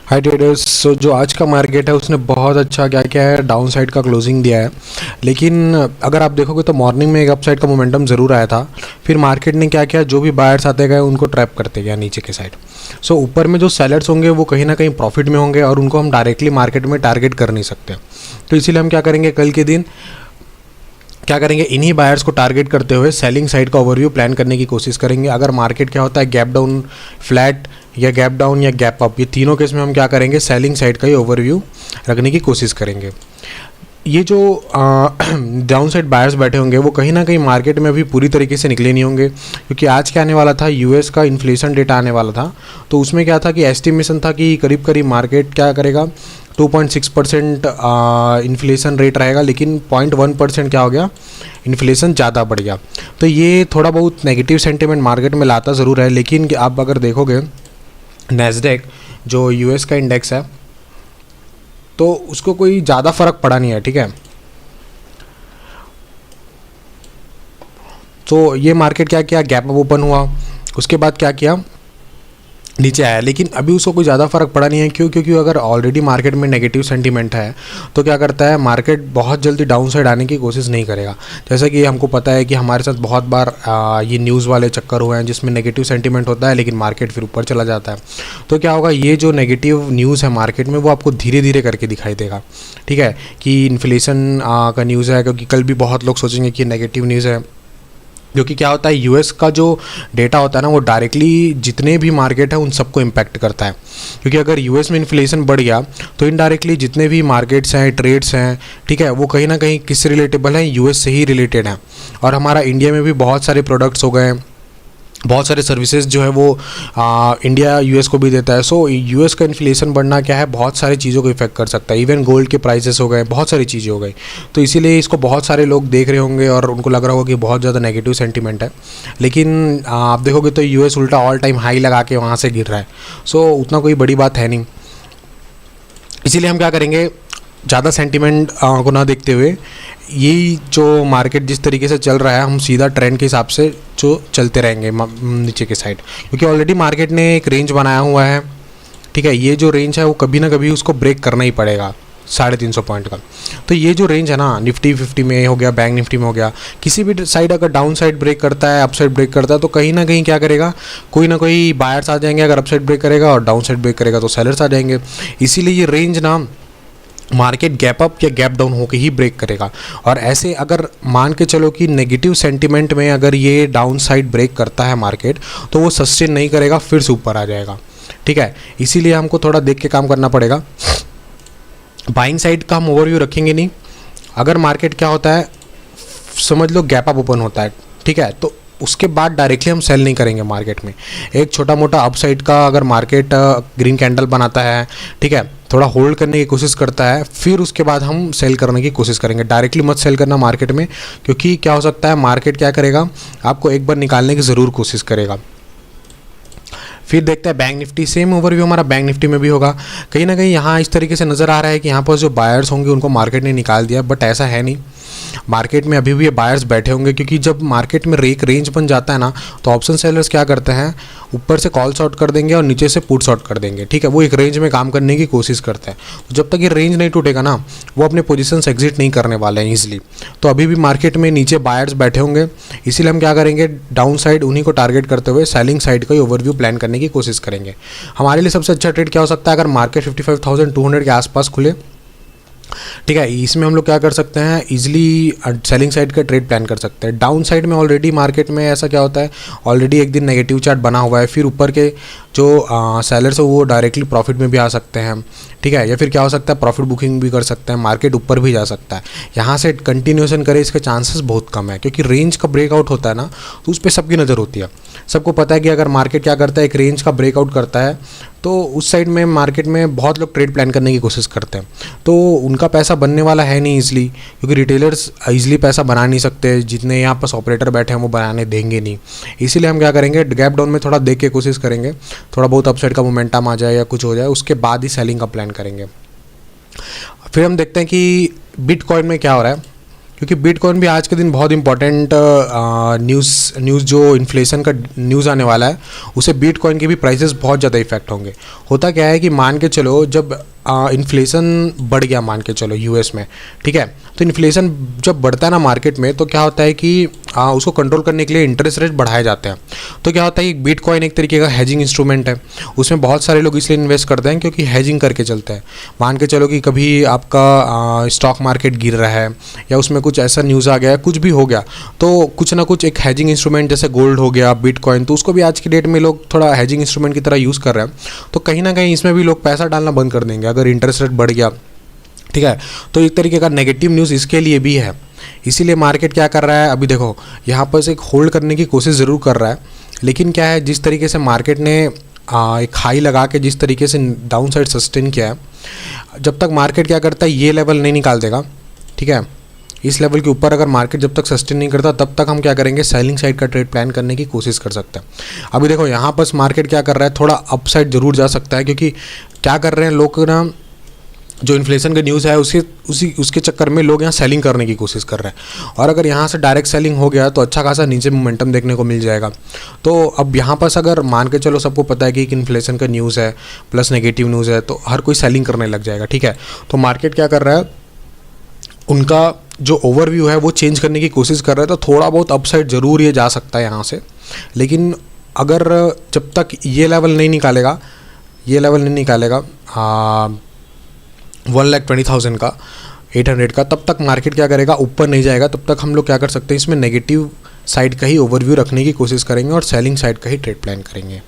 हाय traders. सो जो आज का मार्केट है उसने बहुत अच्छा क्या क्या है, डाउन साइड का क्लोजिंग दिया है। लेकिन अगर आप देखोगे तो मॉर्निंग में एक अपसाइड का मोमेंटम ज़रूर आया था। फिर मार्केट ने क्या किया, जो भी बायर्स आते गए उनको ट्रैप करते गया नीचे के साइड। सो ऊपर में जो सेलर्स होंगे वो कहीं ना कहीं प्रॉफिट में होंगे और उनको हम डायरेक्टली मार्केट में टारगेट कर नहीं सकते। तो इसीलिए हम क्या करेंगे, कल के दिन क्या करेंगे, इन्हीं बायर्स को टारगेट करते हुए सेलिंग साइड का ओवरव्यू प्लान करने की कोशिश करेंगे। अगर मार्केट क्या होता है, गैप डाउन, फ्लैट या गैप डाउन या गैप अप, ये तीनों केस में हम क्या करेंगे, सेलिंग साइड का ही ओवरव्यू रखने की कोशिश करेंगे। ये जो डाउन साइड बायर्स बैठे होंगे वो कहीं ना कहीं मार्केट में अभी पूरी तरीके से निकले नहीं होंगे, क्योंकि आज क्या आने वाला था, यूएस का इन्फ्लेशन डेटा आने वाला था। तो उसमें क्या था कि एस्टिमेशन था कि करीब करीब मार्केट क्या करेगा, 2.6% इन्फ्लेशन रेट रहेगा, लेकिन 0.1% क्या हो गया, इन्फ्लेशन ज़्यादा बढ़ गया। तो ये थोड़ा बहुत नेगेटिव सेंटिमेंट मार्केट में लाता ज़रूर है। लेकिन आप अगर देखोगे नैस्डैक जो यूएस का इंडेक्स है, तो उसको कोई ज़्यादा फर्क पड़ा नहीं है, ठीक है। तो ये मार्केट क्या किया, गैप अप ओपन हुआ, उसके बाद क्या किया, नीचे आया। लेकिन अभी उसको कोई ज़्यादा फर्क पड़ा नहीं है। क्यों? क्योंकि अगर ऑलरेडी मार्केट में नेगेटिव सेंटीमेंट है तो क्या करता है, मार्केट बहुत जल्दी डाउन साइड आने की कोशिश नहीं करेगा। जैसा कि हमको पता है कि हमारे साथ बहुत बार ये न्यूज़ वाले चक्कर हुए हैं जिसमें नेगेटिव सेंटीमेंट होता है लेकिन मार्केट फिर ऊपर चला जाता है। तो क्या होगा, ये जो नेगेटिव न्यूज़ है मार्केट में वो आपको धीरे धीरे करके दिखाई देगा, ठीक है, कि इन्फ्लेशन का न्यूज़ है। क्योंकि कल भी बहुत लोग सोचेंगे कि नेगेटिव न्यूज़ है, क्योंकि क्या होता है, यूएस का जो डेटा होता है ना वो डायरेक्टली जितने भी मार्केट है उन सबको इम्पैक्ट करता है। क्योंकि अगर यूएस में इन्फ्लेशन बढ़ गया तो इनडायरेक्टली जितने भी मार्केट्स हैं, ट्रेड्स हैं, ठीक है, वो कहीं ना कहीं किससे रिलेटेबल हैं, यूएस से ही रिलेटेड हैं। और हमारा इंडिया में भी बहुत सारे प्रोडक्ट्स हो गए, बहुत सारे सर्विसेज जो है वो इंडिया यूएस को भी देता है। सो यूएस का इन्फ्लेशन बढ़ना क्या है, बहुत सारी चीज़ों को इफेक्ट कर सकता है। इवन गोल्ड के प्राइसेस हो गए, बहुत सारी चीज़ें हो गई। तो इसीलिए इसको बहुत सारे लोग देख रहे होंगे और उनको लग रहा होगा कि बहुत ज़्यादा नेगेटिव सेंटीमेंट है। लेकिन आप देखोगे तो यूएस उल्टा ऑल टाइम हाई लगा के वहाँ से गिर रहा है। सो उतना कोई बड़ी बात है नहीं। इसीलिए हम क्या करेंगे, ज़्यादा सेंटीमेंट को ना देखते हुए यही जो मार्केट जिस तरीके से चल रहा है हम सीधा ट्रेंड के हिसाब से जो चलते रहेंगे नीचे के साइड। क्योंकि ऑलरेडी मार्केट ने एक रेंज बनाया हुआ है, ठीक है। ये जो रेंज है वो कभी ना कभी उसको ब्रेक करना ही पड़ेगा, 350 पॉइंट का। तो ये जो रेंज है ना, निफ्टी 50 में हो गया, बैंक निफ्टी में हो गया, किसी भी साइड अगर डाउन साइड ब्रेक करता है, अप साइड ब्रेक करता है, तो कहीं ना कहीं क्या करेगा, कोई ना कोई बायर्स आ जाएंगे। अगर अप साइड ब्रेक करेगा और डाउन साइड ब्रेक करेगा तो सेलर्स आ जाएंगे। इसीलिए ये रेंज ना मार्केट गैप अप या गैप डाउन होकर ही ब्रेक करेगा। और ऐसे अगर मान के चलो कि नेगेटिव सेंटीमेंट में अगर ये डाउन साइड ब्रेक करता है मार्केट, तो वो सस्टेन नहीं करेगा, फिर से ऊपर आ जाएगा, ठीक है। इसीलिए हमको थोड़ा देख के काम करना पड़ेगा। बाइंग साइड का हम ओवरव्यू रखेंगे नहीं। अगर मार्केट क्या होता है, समझ लो गैप अप ओपन होता है, ठीक है, तो उसके बाद डायरेक्टली हम सेल नहीं करेंगे मार्केट में। एक छोटा मोटा अप साइड का अगर मार्केट ग्रीन कैंडल बनाता है, ठीक है, थोड़ा होल्ड करने की कोशिश करता है, फिर उसके बाद हम सेल करने की कोशिश करेंगे। डायरेक्टली मत सेल करना मार्केट में, क्योंकि क्या हो सकता है, मार्केट क्या करेगा, आपको एक बार निकालने की ज़रूर कोशिश करेगा। फिर देखते हैं बैंक निफ्टी, सेम ओवरव्यू हमारा बैंक निफ्टी में भी होगा। कहीं ना कहीं यहाँ इस तरीके से नज़र आ रहा है कि यहाँ पर जो बायर्स होंगे उनको मार्केट ने निकाल दिया, बट ऐसा है नहीं। मार्केट में अभी भी ये बायर्स बैठे होंगे, क्योंकि जब मार्केट में एक रेंज बन जाता है ना, तो ऑप्शन सेलर्स क्या करते हैं, ऊपर से कॉल शॉर्ट कर देंगे और नीचे से पुट शॉर्ट कर देंगे, ठीक है। वो एक रेंज में काम करने की कोशिश करते हैं। तो जब तक ये रेंज नहीं टूटेगा ना, वो अपने पोजीशन से एग्जिट नहीं करने वाले हैं ईजिली। तो अभी भी मार्केट में नीचे बायर्स बैठे होंगे, इसीलिए हम क्या करेंगे, डाउन साइड उन्हीं को टारगेट करते हुए सेलिंग साइड का ही ओवरव्यू प्लान करने की कोशिश करेंगे। हमारे लिए सबसे अच्छा ट्रेड क्या हो सकता है, अगर मार्केट 55,200 के आसपास खुले, ठीक है, इसमें हम लोग क्या कर सकते हैं, इजीली सेलिंग साइड का ट्रेड प्लान कर सकते हैं। डाउन साइड में ऑलरेडी मार्केट में ऐसा क्या होता है, ऑलरेडी एक दिन नेगेटिव चार्ट बना हुआ है, फिर ऊपर के जो सेलर्स है वो डायरेक्टली प्रॉफिट में भी आ सकते हैं, ठीक है, या फिर क्या हो सकता है, प्रॉफिट बुकिंग भी कर सकते हैं, मार्केट ऊपर भी जा सकता है। यहाँ से कंटिन्यूएशन करे इसके चांसेस बहुत कम है, क्योंकि रेंज का ब्रेकआउट होता है ना, तो उस पर सबकी नज़र होती है। सबको पता है कि अगर मार्केट क्या करता है, एक रेंज का ब्रेकआउट करता है, तो उस साइड में मार्केट में बहुत लोग ट्रेड प्लान करने की कोशिश करते हैं। तो उनका पैसा बनने वाला है नहीं ईजिली, क्योंकि रिटेलर्स ईजिली पैसा बना नहीं सकते, जितने यहाँ पास ऑपरेटर बैठे हैं वो बनाने देंगे नहीं। इसीलिए हम क्या करेंगे, गैप डाउन में थोड़ा देख के कोशिश करेंगे, थोड़ा बहुत अपसाइड का मोमेंटम आ जाए या कुछ हो जाए, उसके बाद ही सेलिंग का प्लान करेंगे। फिर हम देखते हैं कि बिटकॉइन में क्या हो रहा है। क्योंकि बिटकॉइन भी आज के दिन बहुत इंपॉर्टेंट न्यूज़ जो इन्फ्लेशन का न्यूज़ आने वाला है उसे बिटकॉइन के भी प्राइसेस बहुत ज़्यादा इफेक्ट होंगे। होता क्या है कि मान के चलो जब इन्फ्लेशन बढ़ गया, मान के चलो यूएस में, ठीक है, तो इन्फ्लेशन जब बढ़ता है ना मार्केट में, तो क्या होता है कि उसको कंट्रोल करने के लिए इंटरेस्ट रेट बढ़ाए जाते हैं। तो क्या होता है कि बिटकॉइन एक तरीके का हेजिंग इंस्ट्रूमेंट है, उसमें बहुत सारे लोग इसलिए इन्वेस्ट करते हैं क्योंकि हेजिंग करके चलते हैं। मान के चलो कि कभी आपका स्टॉक मार्केट गिर रहा है या उसमें कुछ ऐसा न्यूज़ आ गया, कुछ भी हो गया, तो कुछ ना कुछ एक हेजिंग इंस्ट्रूमेंट जैसे गोल्ड हो गया, बिटकॉइन, तो उसको भी आज की डेट में लोग थोड़ा हेजिंग इंस्ट्रूमेंट की तरह यूज़ कर रहे हैं। तो कहीं ना कहीं इसमें भी लोग पैसा डालना बंद कर देंगे अगर इंटरेस्ट रेट बढ़ गया, ठीक है। तो एक तरीके का नेगेटिव न्यूज़ इसके लिए भी है। इसीलिए मार्केट क्या कर रहा है, अभी देखो यहाँ पर से एक होल्ड करने की कोशिश ज़रूर कर रहा है, लेकिन क्या है, जिस तरीके से मार्केट ने एक हाई लगा के जिस तरीके से डाउन साइड सस्टेन किया है, जब तक मार्केट क्या करता है ये लेवल नहीं निकाल देगा, ठीक है, इस लेवल के ऊपर अगर मार्केट जब तक सस्टेन नहीं करता तब तक हम क्या करेंगे, सेलिंग साइड का ट्रेड प्लान करने की कोशिश कर सकते हैं। अभी देखो यहाँ पर मार्केट क्या कर रहा है, थोड़ा अप साइड जरूर जा सकता है, क्योंकि क्या कर रहे हैं लोग ना, जो इन्फ्लेशन का न्यूज़ है उसके चक्कर में लोग यहाँ सेलिंग करने की कोशिश कर रहे हैं। और अगर यहाँ से डायरेक्ट सेलिंग हो गया तो अच्छा खासा नीचे मोमेंटम देखने को मिल जाएगा। तो अब यहाँ पर अगर मान के चलो सबको पता है कि एक इन्फ्लेशन का न्यूज़ है प्लस नेगेटिव न्यूज़ है, तो हर कोई सेलिंग करने लग जाएगा, ठीक है। तो मार्केट क्या कर रहा है, उनका जो ओवरव्यू है वो चेंज करने की कोशिश कर रहा है। तो थोड़ा बहुत अपसाइड ज़रूर ये जा सकता है यहाँ से, लेकिन अगर जब तक ये लेवल नहीं निकालेगा 1,20,000 का, 800 का, तब तक मार्केट क्या करेगा, ऊपर नहीं जाएगा। तब तक हम लोग क्या कर सकते हैं, इसमें नेगेटिव साइड का ही ओवरव्यू रखने की कोशिश करेंगे और सेलिंग साइड का ही ट्रेड प्लान करेंगे।